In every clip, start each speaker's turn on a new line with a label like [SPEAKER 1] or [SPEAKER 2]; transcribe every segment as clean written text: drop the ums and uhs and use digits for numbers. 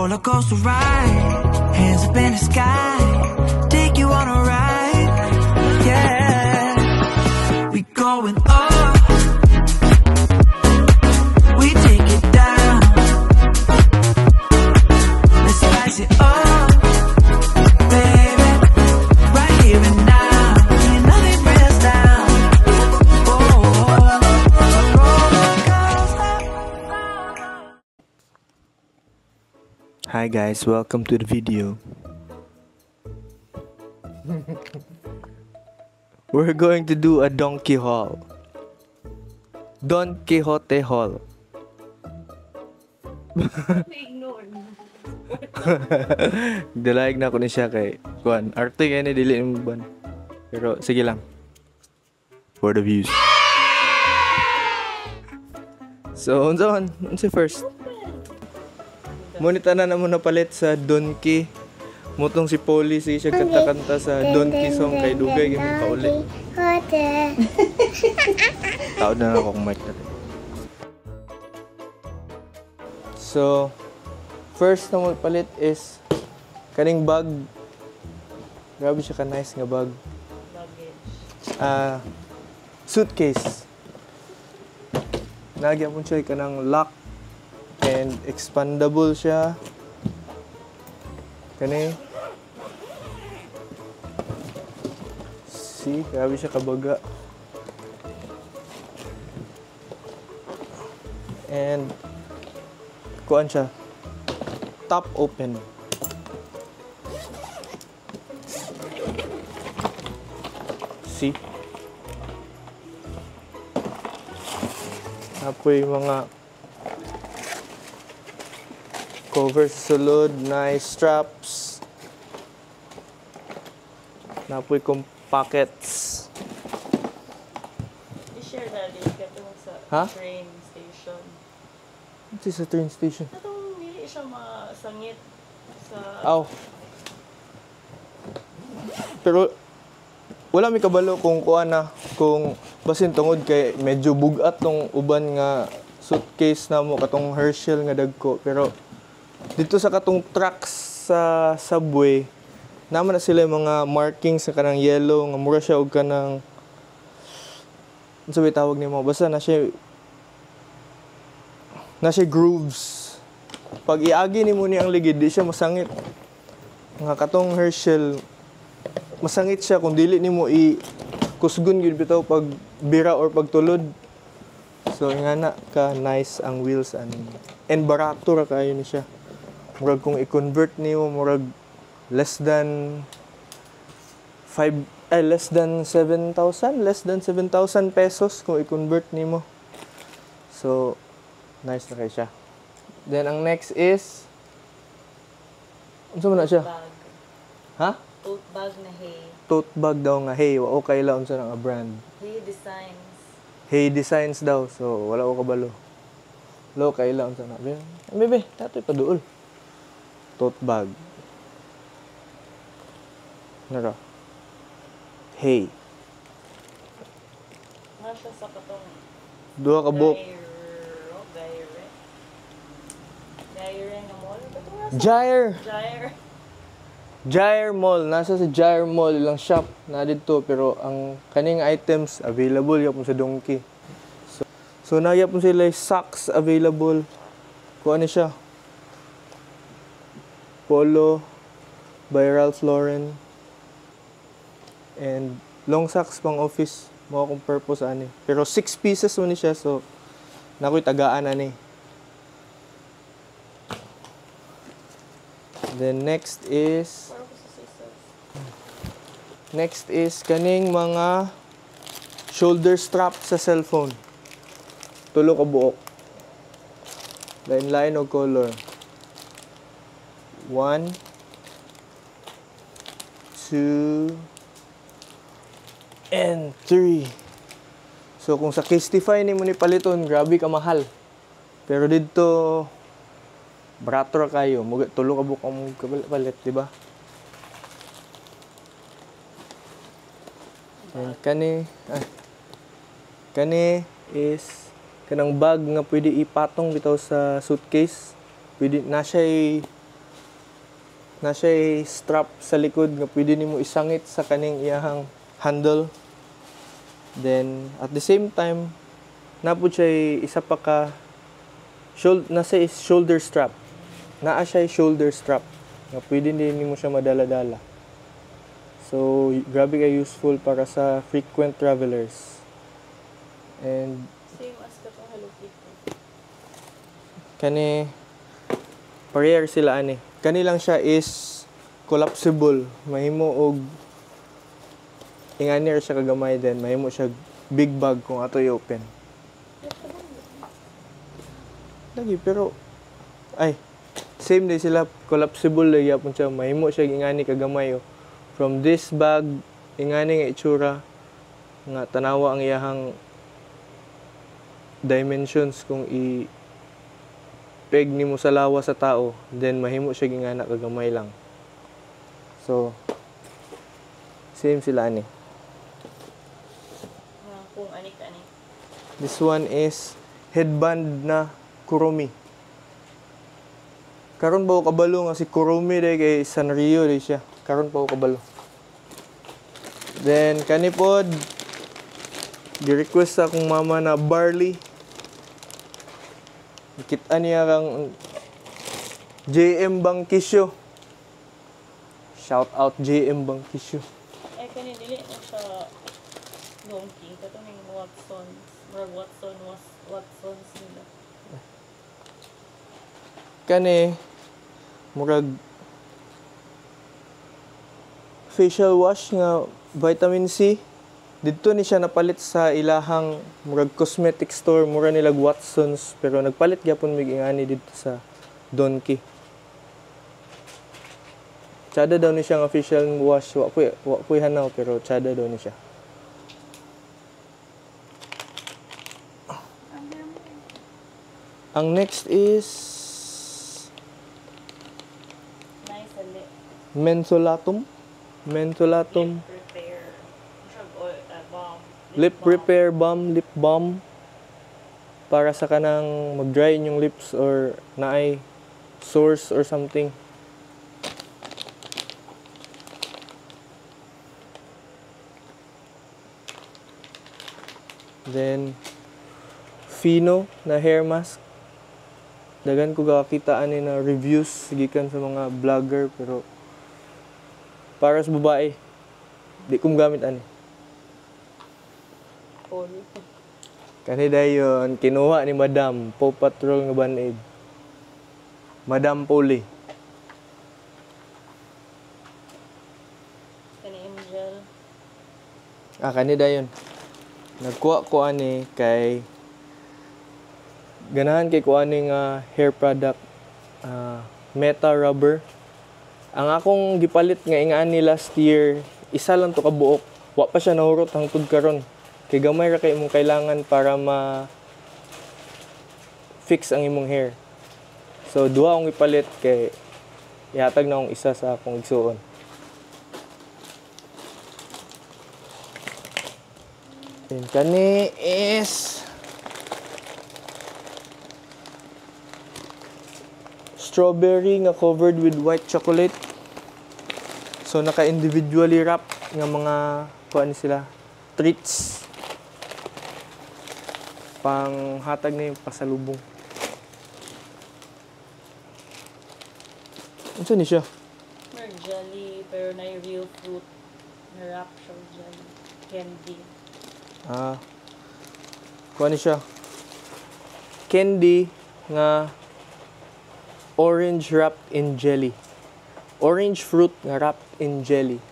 [SPEAKER 1] roller coaster ride, hands up in the sky, take you on a ride. Yeah, we going up, we take it down. Let's spice it up, baby, right here and now. Ain't nothing brings us down.
[SPEAKER 2] Hi guys, welcome to the video. We're going to do a donkey haul. Don Quixote haul. Dalayag na ko ni siya kay Juan. Arte kaya ni dili mo ban. Pero sige lang. For the views. So, unsa first? Munita na muna palit sa Donkey. Mutong si Polly siya kanta-kanta sa Donkey song kay Dugay gyud kauli. Taod na ako kung mic natin. So, first na mo palit is kaning bag. Grabe siya ka nice nga bag. Suitcase. Nagyan mo siya kanang lock and expandable siya. Kani. See, grabe siya kabaga. And kuan siya. Top open. See? Apoy mga cover sa sulod, nice straps. Napoy kong pockets.
[SPEAKER 3] I-share na din sa train station.
[SPEAKER 2] Ito sa train station?
[SPEAKER 3] Itong hindi siya masangit sa...
[SPEAKER 2] Pero wala may kabalo kung kuha na, kung basin tungod kay medyo bugat tong uban nga suitcase na mo, katong Herschel nga dagko. Pero dito sa katong tracks sa subway, naman na sila yung mga markings sa kanang yellow, nga mura siya og kanang, ano sabi tawag nimo? Basta na siya grooves. Pag iagi nimo ni ang ligid, di siya masangit. Nga katong Herschel, masangit siya kung dili nimo kusgon gyud bitaw pag bira or pagtulod. So nga na ka nice ang wheels and barato ra kayo ni siya. Murag kung i-convert niyo, murag less than 7,000 pesos kung i-convert niyo. So nice na kayo siya. Then ang next is unsa man na siya?
[SPEAKER 3] Bag.
[SPEAKER 2] Ha?
[SPEAKER 3] Tote bag na Hey.
[SPEAKER 2] Tote bag daw nga Hey, wa okay la unsa nga brand.
[SPEAKER 3] Hey Designs.
[SPEAKER 2] Hey Designs daw. So wala ko kabalo. Lo kay la unsa na. Bebe, datoy pa duol. Tote bag. Nara. Hey.
[SPEAKER 3] Nasa sa katong
[SPEAKER 2] Duha ka book.
[SPEAKER 3] Gyre na mall.
[SPEAKER 2] Gyre Mall. Nasa sa Gyre Mall ilang shop na dito, pero ang kaning items available yapon sa Donkey. So nagyapon sila socks available. Kuha ni siya. Polo by Ralph Lauren. And long socks pang office. Mga kong purpose ani. Pero 6 pieces mo ni siya, so nakoy tagaan ani. Then next is kaning mga shoulder strap sa cellphone. Tulo ka buok. Line o color. 1, 2, and 3. So kung sa Casetify ni mo ni paliton, grabe ka mahal. Pero dito barato ra kayo, tulo ka buok ang palit, di ba? And kani is kanang bag nga pwede ipatong bitaw sa suitcase. Pwede na siya na siya strap sa likod nga pwede nimo isangit sa kaning iyahang handle. Then at the same time napud siya isa pa ka nasa is shoulder strap. Naa siya shoulder strap nga pwede din nimo siya madala-dala. So grabe ka useful para sa frequent travelers. And
[SPEAKER 3] Same as ka pang Hello Kitty.
[SPEAKER 2] kani pareher sila ani. Kani lang siya is collapsible. Mahimo og ingani ra siya kagamay din. Mahimo siya big bag kung ato i-open. Lagi pero ay same din sila collapsible lagi apon siya. Mahimo siya ingani kagamay oh. From this bag ingani nga itsura nga tanawa ang iyahang dimensions kung peg nimo sa lawa sa tao, then mahimo siya gingana kagamay lang. So same sila ani.
[SPEAKER 3] Kung anik-anik.
[SPEAKER 2] This one is headband na Kuromi. Karon ba ko kabalo nga si Kuromi day kay Sanrio day siya. Karon pa ko kabalo. Then kani pod gi-request sa akong mama na barley. Kita niya kang JM Bangkisyo. Shout out JM Bangkisyo.
[SPEAKER 3] Eh, kani dili na siya donkey. Katong yung Watsons. Murag Watsons nila.
[SPEAKER 2] Kani murag facial wash nga vitamin C. Dito ni siya napalit sa ilahang murag cosmetic store, mura nilag Watsons, pero nagpalit gyapon mig ingani dito sa Donkey. Tsada daw ni siya nga facial wash, wa ko hanaw pero tsada daw ni siya. Ang next is
[SPEAKER 3] Nice ulit.
[SPEAKER 2] Mentholatum. Mentholatum.
[SPEAKER 3] Repair. Siyang oil, balm.
[SPEAKER 2] Lip repair balm, lip balm. Para sa kanang mag-dry inyong lips or naay sores or something. Then Fino na hair mask. Dagan ko kakita ani na reviews gikan sa mga vlogger pero para sa babae di ko gamit ani.
[SPEAKER 3] Oil.
[SPEAKER 2] Kani dayon kinuha ni Madam Paw Patrol nga Band-Aid. Madam Polly.
[SPEAKER 3] Kani Angel.
[SPEAKER 2] Kani dayon. Nagkuha ko ani kay ganahan kay ko ani nga hair product Meta Rubber. Ang akong gipalit nga ingani last year, isa lang to ka buok. Wa pa siya nahurot hangtod karon. Kay gamay ra kay imong kailangan para fix ang imong hair. So duha akong ipalit kay ihatag na akong isa sa akong igsuon. And kani is strawberry nga covered with white chocolate. So naka-individually wrap nga mga kuan sila treats. Pang hatag na yung pasalubong. Ano ni siya?
[SPEAKER 3] Mer jelly, pero na real fruit. Na-wrap siya jelly. Candy.
[SPEAKER 2] Kuha ni siya. Candy nga orange wrapped in jelly. Orange fruit nga wrapped in jelly.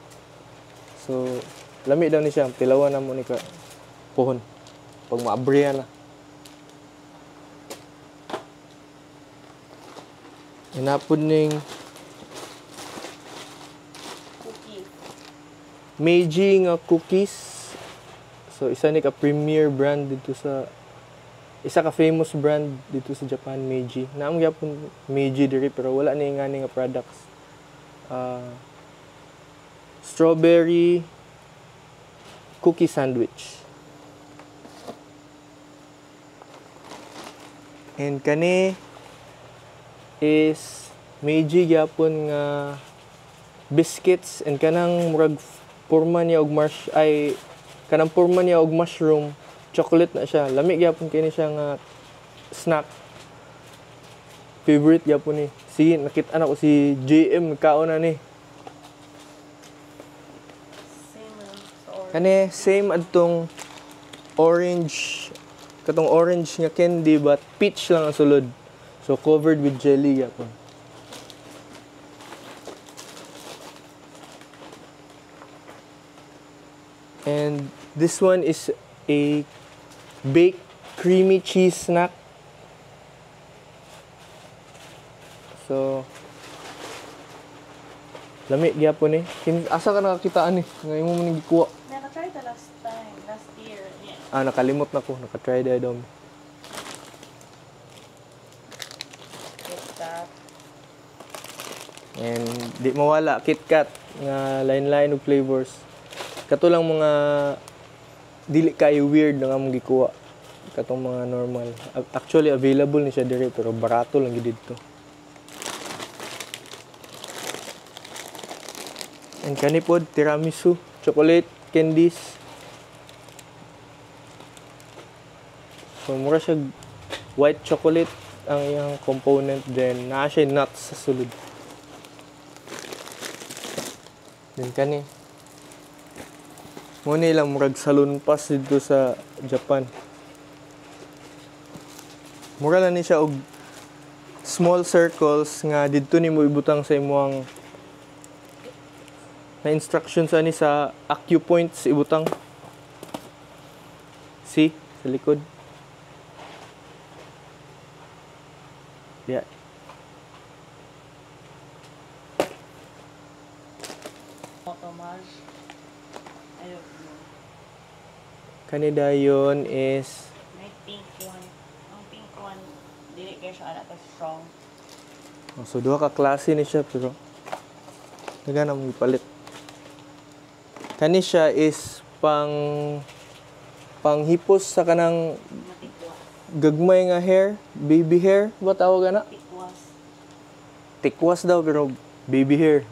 [SPEAKER 2] So, lami daw ni siya. Tilawan na mo ni ka pohon. Pag maabriya na. Inapod ning
[SPEAKER 3] Cookie.
[SPEAKER 2] Meiji nga cookies. So isa ni ka premier brand dito sa isa ka famous brand dito sa Japan, Meiji. Naam gyapon Meiji diri pero wala ni nga products. Strawberry cookie sandwich. And kani is Meiji gyapon nga biscuits and kanang murag porma niya og kanang porma niya og mushroom, chocolate na siya. Lami gyapon kini siya nga snack. Favorite gyapon ni. Sige, nakita na ko si JM kaon na ni.
[SPEAKER 3] Same lang sa orange.
[SPEAKER 2] Kani same adtong orange, katong orange nga candy but peach lang ang sulod. So covered with jelly gyapon. And this one is a baked creamy cheese snack. So lami gyapon ni. Asa ka nakakitaan ni? Nga imo man gikuha.
[SPEAKER 3] Naka-try ta last time, last year. Yeah.
[SPEAKER 2] Nakalimot na ko. Naka-try da dom.
[SPEAKER 3] KitKat.
[SPEAKER 2] And di mawala KitKat nga line-line og flavors. Kato lang mga dili kayo weird nga mong gikuha. Katong mga normal. Actually available ni siya dire pero barato lang gid dito. And kanipod tiramisu, chocolate candies. So mura siya white chocolate ang iyang component, then naa siya nuts sa sulod. Then kani mo lang murag salon pass dito sa Japan. Mura lang ni siya og small circles nga didto nimo ibutang sa imong na instructions ani sa acupoints ibutang. See sa likod. Yeah.
[SPEAKER 3] Automage. I don't know.
[SPEAKER 2] Kanida yun is
[SPEAKER 3] May pink one. Ang pink one, dili kayo siya anak strong.
[SPEAKER 2] so duha ka klase ni siya pero dagan na mo ipalit. Kani siya is panghipos sa kanang
[SPEAKER 3] Natikwas.
[SPEAKER 2] gagmay nga hair, baby hair, ba tawag na?
[SPEAKER 3] Tikwas.
[SPEAKER 2] Tikwas daw pero baby hair.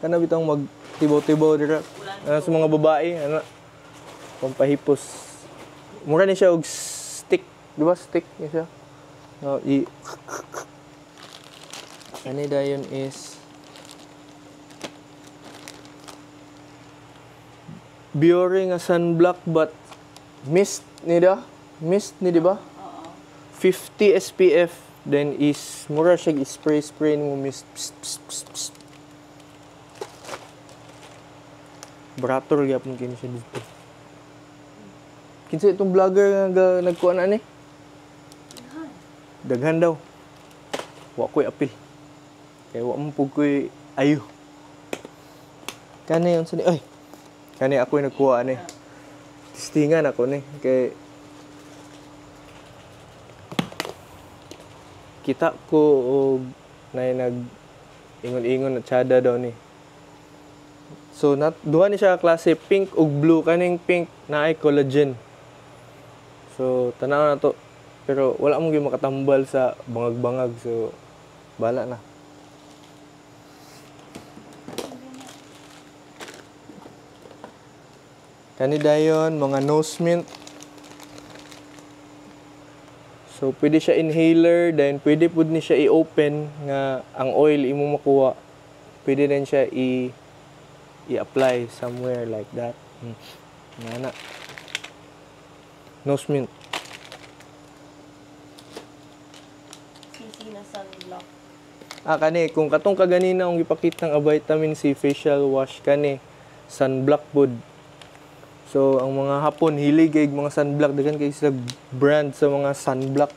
[SPEAKER 2] Kana bitong magtibaw-tibaw dira. Sa mga babae, pampahipos. Mura ni siya og stick, di ba? Stick ni siya. Kani dayon is Biore nga sunblock but mist ni di ba?
[SPEAKER 3] Oo.
[SPEAKER 2] 50 SPF then is mura siya spray mo mist. Psst, psst, psst, psst. Brator gyapon kini siya dito. Kinsa itong vlogger nga nagkuan ani? Daghan daw. Wa ko'y apil. Kaya wa mo pug ko'y ayo. Kani unsa ni? Ay. Kani ako'y nagkuha ani. Testingan ako ni kay kita ko og nag ingon-ingon na tsada daw ni. So duha ni siya klase pink ug blue, kaning pink na ay collagen. So tanaw na to pero wala mo gyud makatambal sa bangag-bangag so bala na. Kani dayon mga nose mint. So pwede siya inhaler, then pwede pud ni siya i-open nga ang oil imo makuha. Pwede din siya i-apply somewhere like that. Nana. Nose mint.
[SPEAKER 3] CC na sunblock.
[SPEAKER 2] Kani kung katong kaganina ang ipakitang vitamin C facial wash kani sunblock pud. So, ang mga Hapon, hilig kay mga sunblock. Dagan kay sa brand sa mga sunblock.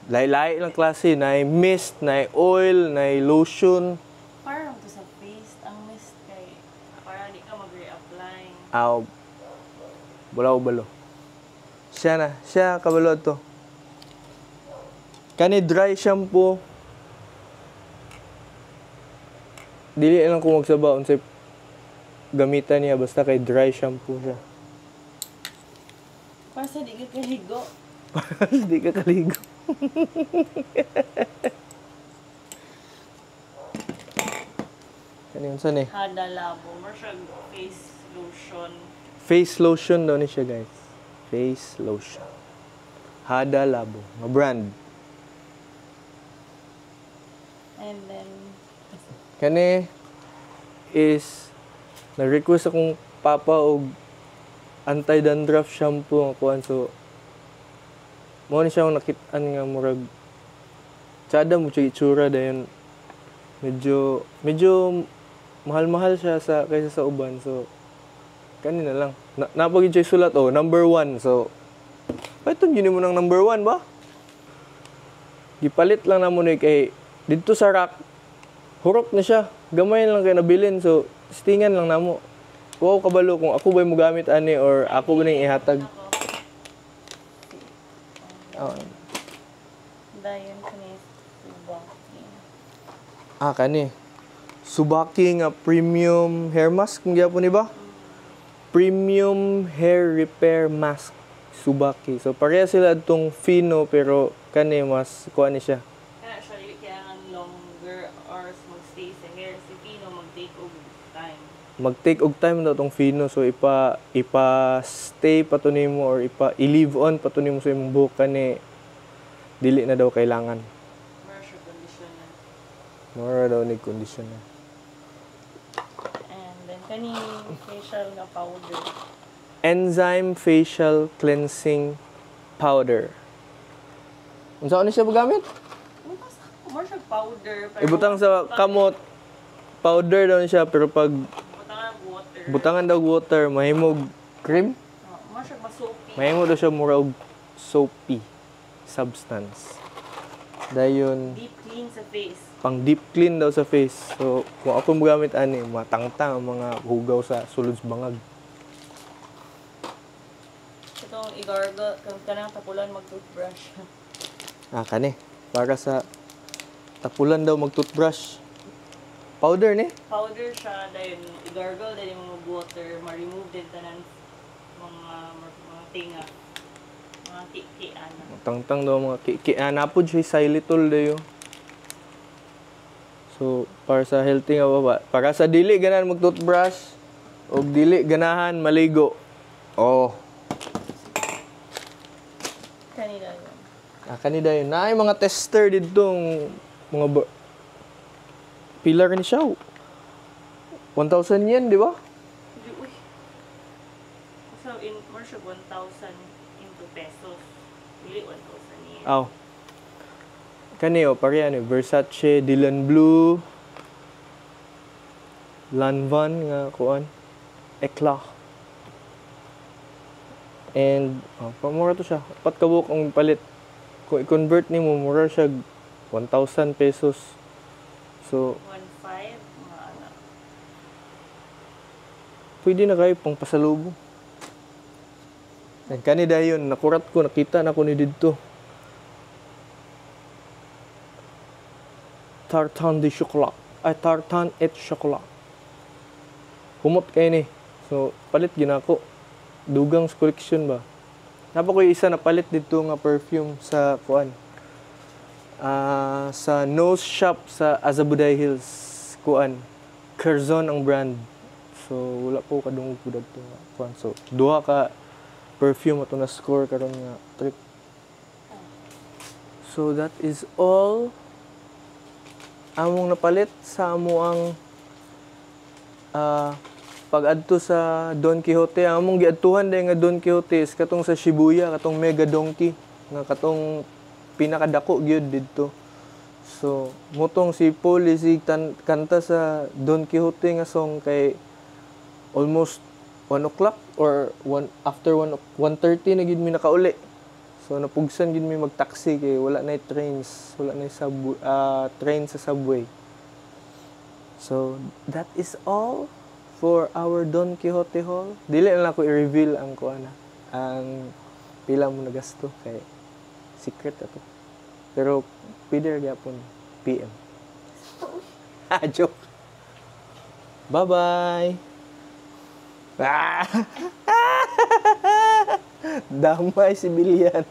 [SPEAKER 2] Lahi-lahi lang klase. Na mist, na oil, na lotion.
[SPEAKER 3] Parang to sa face, ang mist kay para di ka mag-reapply.
[SPEAKER 2] Bulaw-balo. Siya na. Siya, kabalo to. Kani dry shampoo. Dili lang kung magsabaon sa gamitan niya basta kay dry shampoo siya.
[SPEAKER 3] Para sa di ka kaligo.
[SPEAKER 2] Hindi ka kaligo. Kanina sa ni?
[SPEAKER 3] Hada Labo. More siya face lotion.
[SPEAKER 2] Face lotion daw ni siya, guys. Face lotion. Hada Labo. Nga brand.
[SPEAKER 3] And then,
[SPEAKER 2] Kani is nag-request akong papa og anti-dandruff shampoo ang kuan, so mo ni siya nakit-an nga murag tsada mo siya itsura dayon medyo mahal-mahal siya sa kaysa sa uban, so kanina lang napagid siya sulat number 1, so paitong yun mo ng number 1 ba, gipalit lang na mo ni kay dito sa rack hurok na siya, gamay lang kay nabilin, so stingan lang namo. Wow, kabalo kung ako ba'y mo gamit ani or ako ba nang ihatag.
[SPEAKER 3] dayon kani Subaki.
[SPEAKER 2] Kani. Subaki nga premium hair mask kung gyapon ni ba? Premium hair repair mask Subaki. So pareha sila adtong Fino pero kani mas kuan ni siya.
[SPEAKER 3] Kaya siya kailangan longer hours magstay sa hair. Si Pino mag-take og time.
[SPEAKER 2] Mag-take og time daw tong Fino, so ipa-stay pa to nimo or i-leave on pa to nimo sa imong buhok kani dili na daw kailangan.
[SPEAKER 3] More siya conditioner.
[SPEAKER 2] More daw ni conditioner.
[SPEAKER 3] And then kani facial nga powder.
[SPEAKER 2] Enzyme facial cleansing powder. Unsa ni siya magamit?
[SPEAKER 3] More siya powder. pero
[SPEAKER 2] Ibutang sa kamot. Powder daw ni siya pero pag
[SPEAKER 3] butangan ng water.
[SPEAKER 2] butangan daw water mahimog cream.
[SPEAKER 3] More siya masoapy.
[SPEAKER 2] Mahimo daw siya mura og soapy substance. Dayon
[SPEAKER 3] Deep clean sa face.
[SPEAKER 2] pang deep clean daw sa face. So kung ako magamit ani matangtang ang mga hugaw sa sulod sa bangag.
[SPEAKER 3] Itong i-gargle, kung kanang tapulan mag-toothbrush.
[SPEAKER 2] Kani para sa tapulan daw mag-toothbrush. Powder ni.
[SPEAKER 3] Powder siya, dahil i-gargle, dahil yung mga water, ma-remove din tanan mga tinga. Mga tiki-ana.
[SPEAKER 2] Tangtang daw mga napod siya xylitol dayo. So para sa healthy nga baba, para sa dili ganahan mag-toothbrush o dili ganahan maligo.
[SPEAKER 3] Kanina yun.
[SPEAKER 2] Kanida yun. Naay mga tester dito mga pilar ni siya. 1,000 yen, di ba?
[SPEAKER 3] Hindi, uy. So, more siya 1,000 into pesos. Really 1,000 yen.
[SPEAKER 2] Kani pareha ni Versace, Dylan Blue, Lanvin nga kuan, Eclat. And pamura to siya. 4 kabuk ang palit. Kung i-convert nimo mura siya 1,000 pesos. So
[SPEAKER 3] 1,500, mga anak.
[SPEAKER 2] pwede na kayo pang pasalubong. And kanida yun, nakurat ko, nakita na ko ni dito. Tartan de chocolat. Tartan et chocolat. Humot kayo ni. So, palit ginako. Dugang sa collection ba? Napa ko yung isa na palit dito nga perfume sa kuan. Sa nose shop sa Azabuday Hills. Kuan. Curzon ang brand. So, wala po kadungog po dito nga kuan. So, duha ka perfume ato na score karon nga trip. So, that is all among napalit sa amo ang pag-adto sa Don Quixote. Among giadtuhan day nga Don Quixote is katong sa Shibuya, katong Mega Donkey nga katong pinakadako gyud didto. So motong si Paul isig kanta sa Don Quixote nga song kay almost 1 o'clock or after 1:30 na gid mi nakauli. So napugsan gid mi mag-taxi kay wala na trains, wala na train sa subway. So that is all for our Don Quixote haul. Dili na ako i-reveal ang kuana, ang pila mo nagasto kay secret ato. Pero pwede gyapon PM. Joke. Bye-bye. Damay si Bilian.